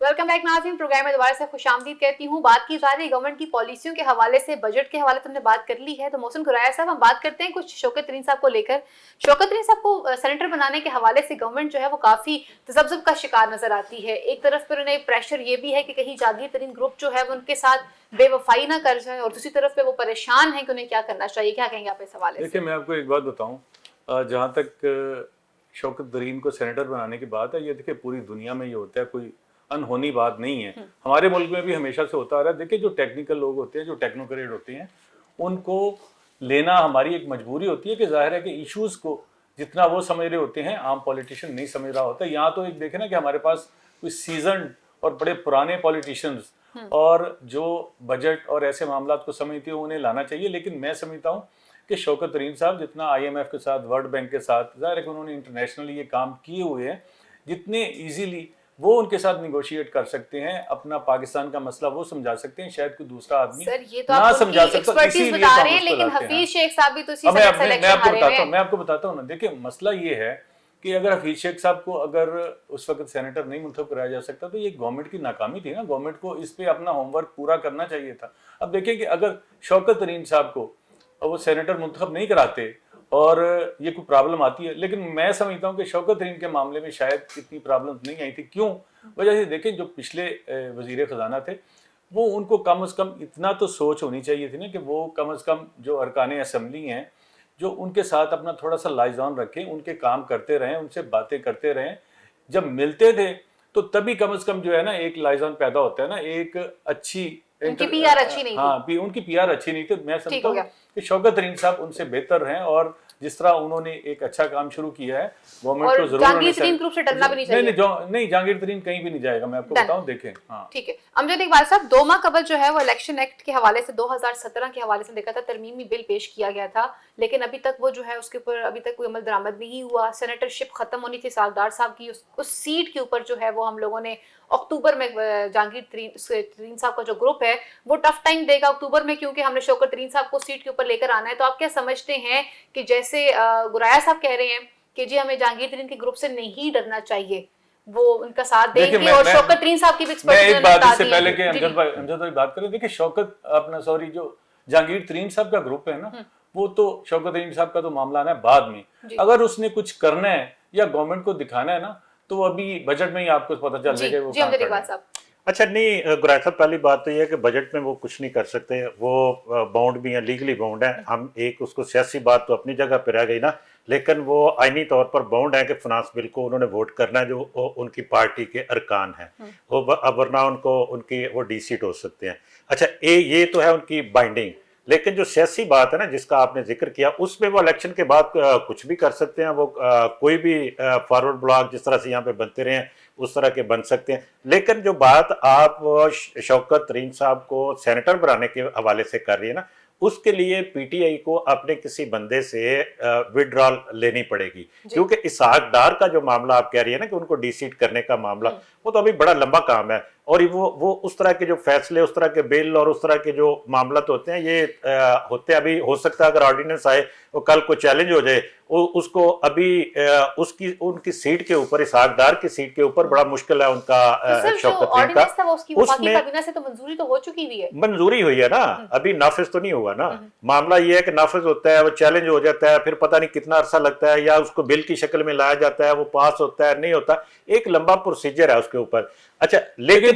वेलकम बैक नाज़रीन, प्रोग्राम में दोबारा से खुशामदीद कहती हूँ। बात की जा रही है गवर्नमेंट की पॉलिसियों के हवाले से, बजट के हवाले से हमने बात कर ली है। तो मोहसिन कुरैया साहब, हम बात करते हैं कुछ शौकत तरीन साहब को लेकर। शौकत तरीन साहब को सेनेटर बनाने के हवाले से गवर्नमेंट जो है वो काफी तजब्जुब का शिकार नजर आती है। एक तरफ पर उन्हें प्रेशर ये भी है कि कहीं जहांगीर तरीन ग्रुप जो है वो उनके साथ बेवफाई ना कर जाए, और दूसरी तरफ पे वो परेशान है कि उन्हें क्या करना चाहिए। क्या कहेंगे आप इस हवाले से? देखिए, मैं आपको एक बात बताऊं, जहाँ तक शौकत तरीन को सेनेटर बनाने की बात है, ये देखिए पूरी दुनिया में ये होता है, कोई अनहोनी बात नहीं है। हमारे मुल्क में भी हमेशा से होता आ रहा है। देखिए, जो टेक्निकल लोग होते हैं, जो टेक्नोक्रेट होते हैं, उनको लेना हमारी एक मजबूरी होती है कि जाहिर है कि इश्यूज को जितना वो समझ रहे होते हैं आम पॉलिटिशियन नहीं समझ रहा होता। यहाँ तो एक देखे ना कि हमारे पास कोई सीजन और बड़े पुराने पॉलिटिशियंस और जो बजट और ऐसे मामला को समझते हैं उन्हें लाना चाहिए। लेकिन मैं समझता हूँ कि शौकत तरीन साहब जितना IMF के साथ, वर्ल्ड बैंक के साथ, जाहिर है कि उन्होंने इंटरनेशनली ये काम किए हुए हैं, जितने ईजीली वो उनके साथ निगोशिएट कर सकते हैं, अपना पाकिस्तान का मसला वो समझा सकते हैं, शायद कोई दूसरा आदमी सर ये तो ना समझा सकता। एक्सपर्टीज बता रहे हैं, लेकिन हफीज शेख साहब भी तो इसी मैं तरह सिलेक्शन आपको बताता हूँ ना। देखिए, मसला ये है कि अगर हफीज शेख साहब को अगर उस वक्त सेनेटर नहीं मुंतखब कराया जा सकता तो ये गवर्नमेंट की नाकामी थी ना। गवर्नमेंट को इस पे अपना होमवर्क पूरा करना चाहिए था। अब देखिए कि अगर शौकत तरीन साहब को वो सेनेटर मुंतखब नहीं कराते और ये कोई प्रॉब्लम आती है, लेकिन मैं समझता हूँ कि शौकत तरीन के मामले में शायद इतनी प्रॉब्लम नहीं आई थी। क्यों? वजह से देखें, जो पिछले वजीर खजाना थे वो, उनको कम अज़ कम इतना तो सोच होनी चाहिए थी ना कि वो कम अज़ कम जो अरकान असम्बली हैं, जो उनके साथ अपना थोड़ा सा लाइजान रखें, उनके काम करते रहें, उनसे बातें करते रहें। जब मिलते थे तो तभी कम अज़ कम जो है ना एक लाइजान पैदा होता है ना, एक अच्छी उनकी PR अच्छी नहीं थी। हाँ, उनकी PR अच्छी नहीं थी। मैं समझता हूँ कि शौकत तरीन साहब उनसे बेहतर हैं, और जिस तरह उन्होंने एक अच्छा काम शुरू किया है, गवर्नमेंट को जरूर जहांगीर तरीन ग्रुप से डरना भी नहीं चाहिए। नहीं, जहांगीर तरीन कहीं भी नहीं जाएगा, मैं आपको बताऊं। देखें, हाँ ठीक है। अमजद इकबाल साहब, 2 माह कबल जो है वो इलेक्शन एक्ट के हवाले से 2017 के हवाले से देखा था, तरमीमी बिल पेश किया गया था, लेकिन अभी तक वो जो है उसके ऊपर अभी तक कोई अमल दरामद नहीं हुआ। सेनेटरशिप खत्म होनी थी सागदार साहब की, उस सीट के ऊपर जो है वो हम लोगों ने अक्टूबर में जहांगीर तरीन साहब का जो ग्रुप है वो टफ टाइम देगा अक्टूबर में, क्योंकि हमने शौकत तरीन साहब को सीट के ऊपर लेकर आना है। तो आप क्या समझते हैं कि जैसे गुराया साहब कह रहे हैं कि जी हमें जहांगीर तरीन के ग्रुप से नहीं डरना चाहिए, वो उनका साथ देंगे, और शौकत तरीन साहब की भी एक्सपर्टीज ने बता दी है। इससे पहले कि अमजद भाई बात करें, देखिए जो जहांगीर तरीन साहब का ग्रुप है ना, वो तो शौकत तरीन साहब का तो मामला है बाद में। अगर उसने कुछ करना है या गवर्नमेंट को दिखाना है ना, तो अभी बजट में ही आपको पता चल जाएगा वो काम करेगा। अच्छा नहीं गुरैज साहब, पहली बात तो ये है कि बजट में वो कुछ नहीं कर सकते, वो बाउंड भी हैं, लीगली बाउंड है। हम एक उसको सियासी बात तो अपनी जगह पर रह गई ना, लेकिन वो आईनी तौर पर बाउंड है कि फिनांस बिल को उन्होंने वोट करना है, जो उनकी पार्टी के अरकान हैं, वो अब वरना उनको उनकी वो डीसीट हो सकते हैं। अच्छा ये तो है उनकी बाइंडिंग, लेकिन जो सियासी बात है ना जिसका आपने जिक्र किया, उसमें वो इलेक्शन के बाद कुछ भी कर सकते हैं। वो कोई भी फॉरवर्ड ब्लॉक जिस तरह से यहाँ पे बनते रहे हैं उस तरह के बन सकते हैं। लेकिन जो बात आप शौकत तरीन साहब को सेनेटर बनाने के हवाले से कर रही है ना, उसके लिए पीटीआई को अपने किसी बंदे से विड्रॉल लेनी पड़ेगी, क्योंकि इसहाक डार का जो मामला आप कह रही है ना कि उनको डीसीट करने का मामला, वो तो अभी बड़ा लंबा काम है। और वो उस तरह के जो फैसले, उस तरह के बिल और उस तरह के जो मामला तो होते हैं, ये होते हैं। अभी हो सकता है अगर ऑर्डिनेंस आए वो कल को चैलेंज हो जाए, उसको अभी उनकी सीट के ऊपर, इसहाक डार की सीट के ऊपर बड़ा मुश्किल है उनका शौकत तरीन का। उसमें से तो मंजूरी तो हो चुकी हुई है, मंजूरी हुई है ना, अभी नाफिज तो नहीं हुआ ना। मामला ये है कि नाफिज होता है, वो चैलेंज हो जाता है, फिर पता नहीं कितना अरसा लगता है, या उसको बिल की शक्ल में लाया जाता है, वो पास होता है नहीं होता, एक लंबा प्रोसीजर है उसके ऊपर। अच्छा लेकिन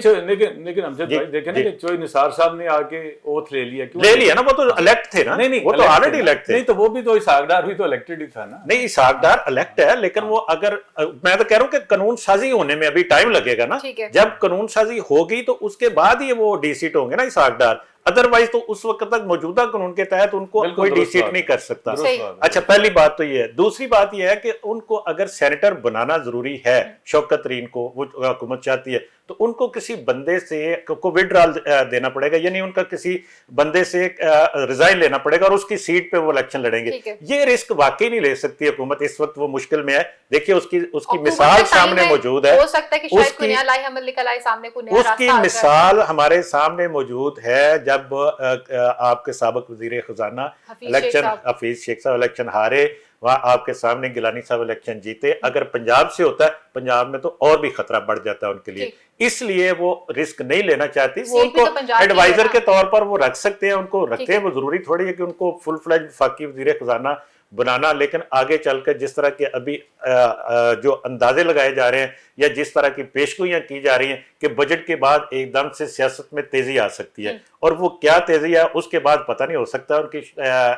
हमसे देखे ना कि चोई निसार साहब ने आके ओथ ले लिया ना, वो तो इलेक्ट थे ना। नहीं वो तो ऑलरेडी इलेक्ट थे। नहीं तो वो भी तो इसहाक डार भी तो इलेक्टेड ही था ना। नहीं इसहाक डार इलेक्ट है, लेकिन वो अगर मैं तो कह रहा हूँ कि कानून साजी होने में अभी टाइम लगेगा ना। जब कानून साजी होगी तो उसके बाद ही वो डीसीट होंगे ना इसहाक डार, अदरवाइज तो उस वक्त तक मौजूदा कानून के तहत उनको कोई डीसीट नहीं कर सकता। अच्छा पहली बात तो ये है। दूसरी बात ये है कि उनको अगर सेनेटर बनाना जरूरी है, शौकत तरीन को, वो हुकूमत चाहती है, तो उनको किसी बंदे से को विड्रॉल देना पड़ेगा, यानी उनका किसी बंदे से रिजाइन लेना पड़ेगा और उसकी सीट पे वो इलेक्शन लड़ेंगे। ये रिस्क वाकई नहीं ले सकती हुकूमत, इस वक्त वो मुश्किल में है। देखिए उसकी मिसाल सामने मौजूद है, हो सकता है कि शायद कोई नया लाए निकल आए सामने, कोई नया रास्ता उसकी मिसाल हमारे सामने मौजूद है। जब आपके साबिक वजीर खजाना इलेक्शन हफीज शेख साहब इलेक्शन हारे, वहां आपके सामने गिलानी साहब इलेक्शन जीते। अगर पंजाब से होता है, पंजाब में तो और भी खतरा बढ़ जाता है उनके लिए, इसलिए वो रिस्क नहीं लेना चाहती। वो उनको एडवाइजर के तौर पर वो रख सकते हैं, उनको रखते हैं। वो जरूरी थोड़ी है कि उनको फुल फ्लेज वफाकी वजीर खजाना बनाना, लेकिन आगे चलकर जिस तरह के अभी जो अंदाजे लगाए जा रहे हैं या जिस तरह की पेशगोइयां की जा रही हैं कि बजट के बाद एकदम से सियासत में तेजी आ सकती है, और वो क्या तेजी है उसके बाद पता नहीं हो सकता। उनकी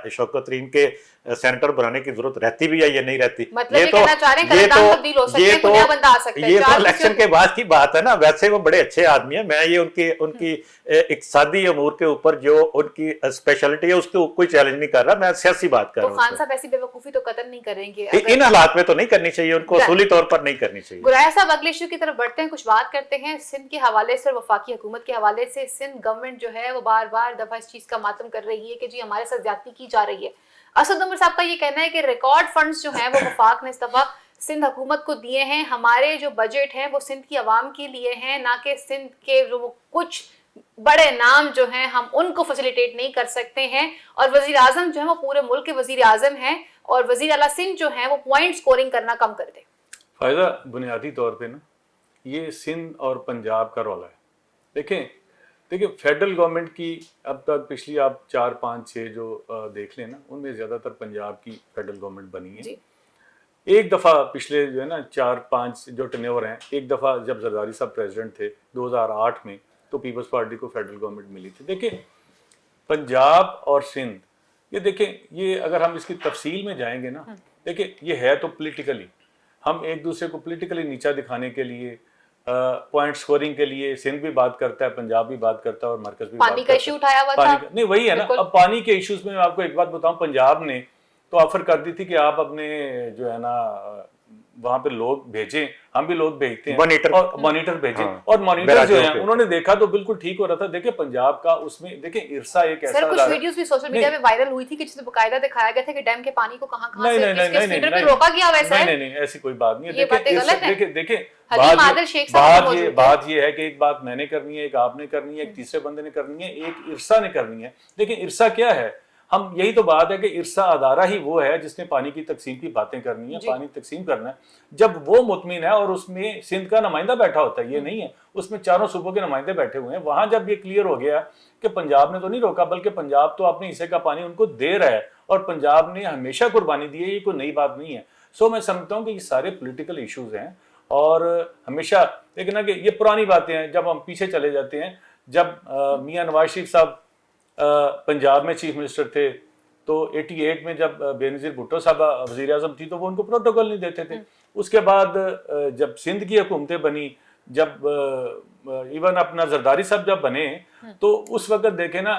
शौकत तरीन के सेनेटर बनाने की जरूरत रहती भी है या नहीं रहती। मतलब ये तो इलेक्शन के बाद की बात है ना। वैसे वो बड़े अच्छे आदमी है, मैं ये उनकी इक्तिसादी अमूर के ऊपर जो उनकी स्पेशलिटी है उसके कोई चैलेंज नहीं कर रहा, मैं सियासी बात कर रहा हूँ। खान साहब ऐसी बेवकूफी तो कतई नहीं करेंगे, इन हालात में तो नहीं करनी चाहिए, उनको असूली तौर पर नहीं करनी चाहिए। गुराया साहब अगले इशू की तरफ बढ़ते हैं, कुछ बात करते हैं सिंध के हवाले से और वफाकी हुकूमत के हवाले से। सिंध गवर्नमेंट जो है वो बार बार दफा इस चीज का मातम कर रही है कि जी हमारे साथ ज्यादती की जा रही है। असद उमर साहब का ये कहना है कि रिकॉर्ड फंड्स जो हैं वो वफाक ने इस दफा सिंध हुकूमत को दिए हैं, हमारे जो बजट हैं वो सिंध की आवाम के लिए हैं, ना कि सिंध के जो कुछ बड़े नाम जो हैं हम उनको फैसिलिटेट नहीं कर सकते हैं। और वजीर आजम जो है वो पूरे मुल्क के वजीर आजम हैं, और वजीर आला सिंध जो है वो पॉइंट स्कोरिंग करना कम कर दे। फायदा बुनियादी तौर पे ना ये सिंध और पंजाब का रौला है। देखिए फेडरल गवर्नमेंट की अब तक पिछली आप 4, 5, 6 जो देख लें ना, उनमें ज्यादातर पंजाब की फेडरल गवर्नमेंट बनी है। एक दफा पिछले जो है ना 4-5 जो टेन्योर हैं, एक दफा जब जरदारी साहब प्रेसिडेंट थे 2008 में, तो पीपल्स पार्टी को फेडरल गवर्नमेंट मिली थी। देखिए पंजाब और सिंध, ये देखें, ये अगर हम इसकी तफसील में जाएंगे ना, देखिए ये है तो पॉलिटिकली, हम एक दूसरे को पॉलिटिकली नीचा दिखाने के लिए, पॉइंट स्कोरिंग के लिए सिंध भी बात करता है, पंजाब भी बात करता है और मरकज भी पानी का इशू उठाया हुआ था। नहीं वही है ना। अब पानी के इश्यूज में मैं आपको एक बात बताऊं, पंजाब ने तो ऑफर कर दी थी कि आप अपने जो है ना वहां पे लोग भेजें, हम भी लोग भेजते हैं, मॉनिटर भेजें। हाँ, और मॉनिटर जो है उन्होंने देखा तो बिल्कुल ठीक हो रहा था। देखिए पंजाब का उसमें देखिए इरसा एक ऐसा, सर कुछ वीडियोस भी सोशल मीडिया पे वायरल हुई थी कि जिसमें बकायदा दिखाया गया था कि डैम के पानी को कहां-कहां से किस फीडर पे रोका गया। वैसा है नहीं, ऐसी कोई बात नहीं है। देखिए बात ये है कि एक बात मैंने करनी है, एक आपने करनी है, एक तीसरे बंदे ने करनी है, एक इरसा ने करनी है। देखिए इरसा क्या है, हम यही तो बात है कि इरसा अदारा ही वो है जिसने पानी की तकसीम की बातें करनी है, पानी तकसीम करना है। जब वो मुतमिन है और उसमें सिंध का नुमाइंदा बैठा होता है, ये नहीं है उसमें चारों सूबों के नुमाइंदे बैठे हुए हैं, वहां जब ये क्लियर हो गया कि पंजाब ने तो नहीं रोका बल्कि पंजाब तो अपने हिस्से का पानी उनको दे रहा है और पंजाब ने हमेशा कुर्बानी दी है, ये कोई नई बात नहीं है। सो मैं समझता हूँ कि ये सारे पोलिटिकल इशूज हैं और हमेशा देखना कि ये पुरानी बातें हैं, जब हम पीछे चले जाते हैं, जब मियां नवाज शरीफ साहब पंजाब में चीफ मिनिस्टर थे तो 88 में जब बेनज़ीर भुट्टो साहब वज़ीर आज़म थी तो वो उनको प्रोटोकॉल नहीं देते थे। उसके बाद जब सिंध की हुकूमतें बनी, जब इवन अपना जरदारी साहब जब बने तो उस वक्त देखे ना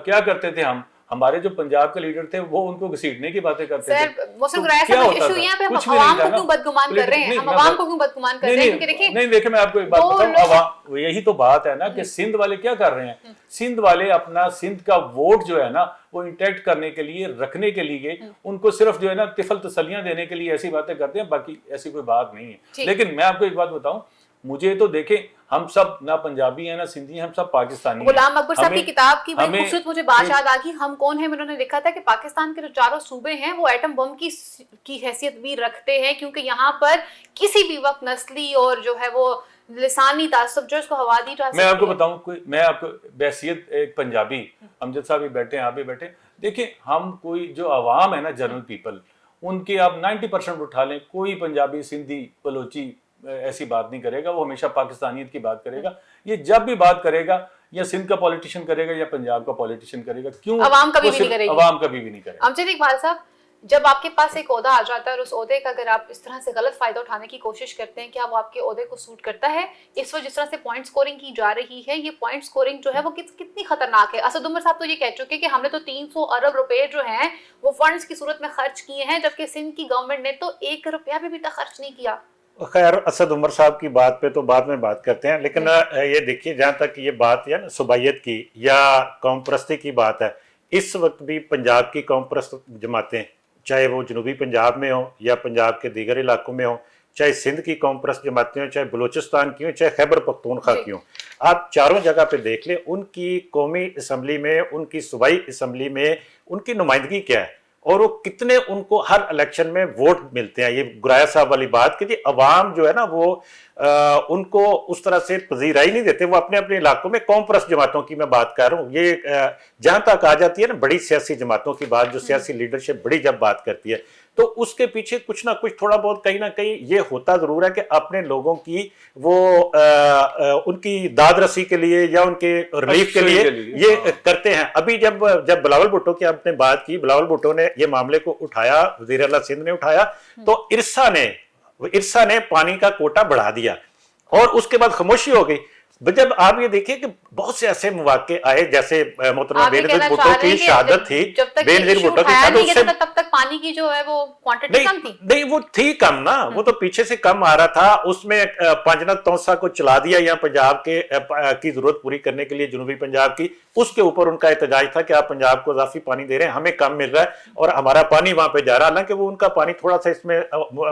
क्या करते थे हमारे जो पंजाब के लीडर थे वो उनको घसीटने की बातें करते थे। तो क्या होता था? हम आवाम को क्यों बदगुमान कर रहे हैं? हम आवाम को क्यों बदगुमान कर रहे हैं? क्योंकि देखिए नहीं देखिए, मैं आपको एक बात बताऊं, यही तो बात है ना कि सिंध वाले क्या कर रहे हैं। सिंध वाले अपना सिंध का वोट जो है ना वो इंटैक्ट करने के लिए, रखने के लिए, उनको सिर्फ जो है ना तिफल तसलियां देने के लिए ऐसी बातें करते हैं, बाकी ऐसी कोई बात नहीं है। लेकिन मैं आपको एक बात बताऊं, मुझे तो देखें, हम सब ना पंजाबी हैं ना सिंधी हैं, हम सब पाकिस्तानी हैं। गुलाम अकबर साहब की किताब की बड़ी खूबसूरत मुझे बात याद आ गई, हम कौन हैं में उन्होंने लिखा था कि पाकिस्तान के जो चारों सूबे हैं वो एटम बम की हैसियत भी रखते हैं, क्योंकि यहाँ पर किसी भी वक्त नस्ली और जो है वो लिसानी तासुब जो इसको हवा दी जा सकती है। मैं आपको बताऊं, मैं आपको बहसियत एक पंजाबी, अमजद साहब भी बैठे हैं, आप भी बैठे, देखिए हम कोई जो आवाम है ना, जनरल पीपल, उनके आप 90% उठा लें, कोई पंजाबी, सिंधी, बलोची ऐसी बात नहीं करेगा, वो हमेशा पाकिस्तानियत की बात करेगा। ये जब भी बात करेगा या सिंध का पॉलिटिशियन करेगा या पंजाब का पॉलिटिशियन करेगा, क्यों अवाम कभी भी नहीं करेगी। अवाम कभी भी नहीं करेगा। अमजद इकबाल साहब, जब आपके पास एक ओहदा आ जाता है और उस ओहदे का अगर आप इस तरह से गलत फायदा उठाने की कोशिश करते हैं, क्या वो आपके ओहदे को सूट करता है? इस वक्त जिस तरह से पॉइंट स्कोरिंग की जा रही है, ये पॉइंट स्कोरिंग जो है वो कितनी खतरनाक है? असद उमर साहब तो ये कह चुके हैं कि हमने तो 300 अरब रुपए जो हैं वो फंड्स की सूरत में खर्च किए हैं, जबकि सिंध की गवर्नमेंट ने तो 1 रुपया भी तक खर्च नहीं किया। खैर, असद उमर साहब की बात पे तो बाद में बात करते हैं, लेकिन ये देखिए, जहाँ तक ये बात है ना सुबाइयत की या कौम परस्ती की बात है, इस वक्त भी पंजाब की कौम परस्त जमातें, चाहे वो जनूबी पंजाब में हो या पंजाब के दीगर इलाकों में हो, चाहे सिंध की कौम परस्त जमातें हों, चाहे बलूचिस्तान की हों, चाहे खैबर पख्तूनख्वा की हों, आप चारों जगह पे देख लें, उनकी कौमी असम्बली में, उनकी सूबाई असम्बली में उनकी नुमाइंदगी क्या है और वो कितने उनको हर इलेक्शन में वोट मिलते हैं। ये गुराया साहब वाली बात कि जी अवाम जो है ना वो उनको उस तरह से पजीराई नहीं देते, वो अपने अपने इलाकों में कौम परस्त जमातों की मैं बात कर रहा हूँ। ये जहाँ तक आ जाती है ना बड़ी सियासी जमातों की बात, जो सियासी लीडरशिप बड़ी जब बात करती है, तो उसके पीछे कुछ ना कुछ थोड़ा बहुत कहीं ना कहीं ये होता जरूर है कि अपने लोगों की वो उनकी दाद रसी के लिए या उनके रिलीफ के लिए ये करते हैं। अभी जब बिलावल भुट्टो की आपने बात की, बिलावल भुट्टो ने ये मामले को उठाया, वज़ीर आला सिंध ने उठाया, तो इरसा ने पानी का कोटा बढ़ा दिया और उसके बाद खामोशी हो गई। जब आप ये देखिए कि बहुत से ऐसे मौके आए, जैसे मोहतरमा बेनज़ीर भुट्टो की शहादत थी, बेनज़ीर भुट्टो की शहादत, तब तक पानी की जो है वो क्वांटिटी कम थी। नहीं, वो थी कम ना, वो तो पीछे से कम आ रहा था। उसमें पंजनत तौसा को चला दिया यहाँ पंजाब के की जरूरत पूरी करने के लिए, जनूबी पंजाब की, उसके ऊपर उनका एहतजाज था कि आप पंजाब को इजाफी पानी दे रहे हैं, हमें कम मिल रहा है और हमारा पानी वहां पे जा रहा है। हालांकि वो उनका पानी थोड़ा सा इसमें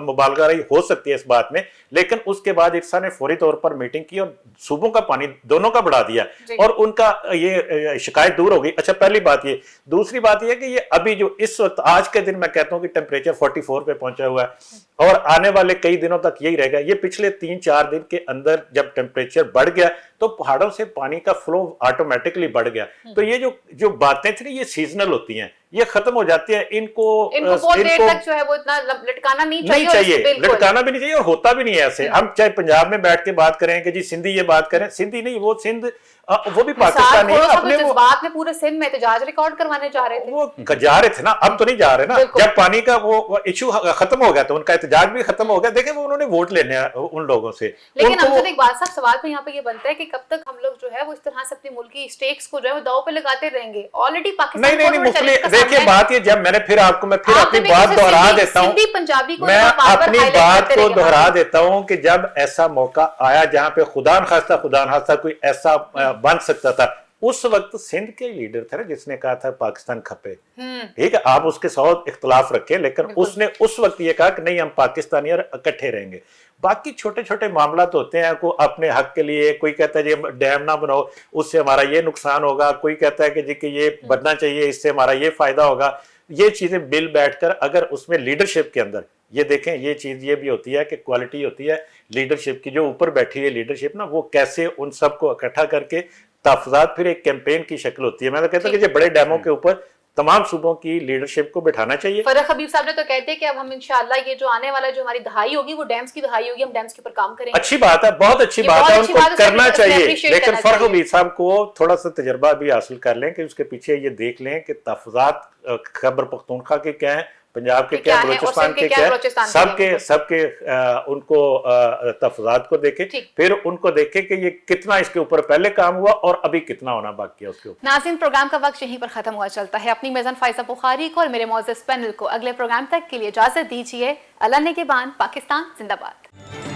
मुबालगा रही हो सकती है इस बात में, लेकिन उसके बाद इरसा ने फौरी तौर पर मीटिंग की और सूबों का पानी दोनों का बढ़ा दिया और उनका ये शिकायत दूर हो गई। अच्छा, पहली बात ये। दूसरी बात ये कि ये अभी जो इस वक्त आज के दिन मैं कहता हूं कि टेम्परेचर 44 पे पहुंचा हुआ है और आने वाले कई दिनों तक यही रहेगा। ये पिछले 3-4 दिन के अंदर जब टेम्परेचर बढ़ गया तो पहाड़ों से पानी का फ्लो ऑटोमेटिकली बढ़ गया। तो ये जो बातें थी ये सीजनल होती हैं, ये खत्म हो जाती है। इनको बहुत देर तक जो है वो इतना लटकाना नहीं चाहिए, लटकाना भी नहीं चाहिए और होता भी नहीं है ऐसे। हम चाहे पंजाब में बैठ के बात करें कि जी सिंधी ये बात करें, सिंधी नहीं, वो सिंध वो भी पाकिस्तानी है अपने, वो बात में पूरे सिंध में एहतजाज रिकॉर्ड करवाने जा रहे थे, वो जा रहे थे ना, अब तो नहीं जा रहे ना। जब पानी का वो इशू खत्म हो गया तो उनका एहतजाज भी खत्म हो गया। देखें वो उन्होंने वोट लेने उन लोगों से। लेकिन अमजद इकबाल साहब, सवाल तो यहाँ पे ये बनता है कि कब तक हम लोग जो है वो इस तरह से अपनी मुल्की स्टेक्स को जो है वो दाव पे लगाते रहेंगे? ऑलरेडी पाकिस्तान नहीं, देखिए बात ये, जब मैं फिर अपनी बात दोहरा देता हूँ, मैं अपनी बात को दोहरा देता हूँ कि जब ऐसा मौका आया जहां पे खुदा न खास्ता कोई ऐसा बन सकता था, उस वक्त सिंध के लीडर थे ना जिसने कहा था पाकिस्तान खपे। ठीक है, आप उसके 100 इख्तलाफ रखे, लेकिन उसने उस वक्त ये कहा कि नहीं, हम पाकिस्तानी और इकट्ठे रहेंगे। बाकी छोटे छोटे मामला तो होते हैं, को अपने हक के लिए कोई कहता है जी डैम ना बनाओ, उससे हमारा ये नुकसान होगा, कोई कहता है कि जी कि ये बनना चाहिए, इससे हमारा ये फायदा होगा। ये चीजें बिल बैठकर अगर उसमें लीडरशिप के अंदर ये देखें, ये चीज ये भी होती है कि क्वालिटी होती है लीडरशिप की, जो ऊपर बैठी है लीडरशिप ना, वो कैसे उन सबको इकट्ठा करके तहफ़्फ़ुज़ात, फिर एक कैंपेन की शक्ल होती है। मैं तो कहता हूँ कि बड़े डैमों के ऊपर तमाम सूबों की लीडरशिप को बिठाना चाहिए। फरह हबीब साहब ने तो कहते हैं कि अब हम इंशाल्लाह ये जो आने वाला जो हमारी दहाई होगी वो डैम्स की दहाई होगी, हम डैम्स के ऊपर काम करेंगे। अच्छी बात है, बहुत अच्छी ये बात बहुत है, अच्छी उनको बात है, करना उसमें चाहिए, appreciate लेकिन करना फरह चाहिए। हबीब साहब को थोड़ा सा तजर्बा भी हासिल कर लें कि उसके पीछे ये देख लें कि तहफ़्फ़ुज़ात खैबर पख्तूनख्वा के क्या हैं, पंजाब के क्या, बलूचिस्तान के क्या है, सबके उनको तहफ़्फ़ुज़ात को देखें, फिर उनको देखें कि ये कितना इसके ऊपर पहले काम हुआ और अभी कितना होना बाकी है उसके ऊपर। नाज़रीन, प्रोग्राम का वक्त यहीं पर खत्म हुआ चलता है। अपनी मेज़बान फाइज़ा बुखारी को और मेरे मौजूद पैनल को अगले प्रोग्राम तक के लिए इजाजत दीजिए। अल्लाह ने के बान, पाकिस्तान जिंदाबाद।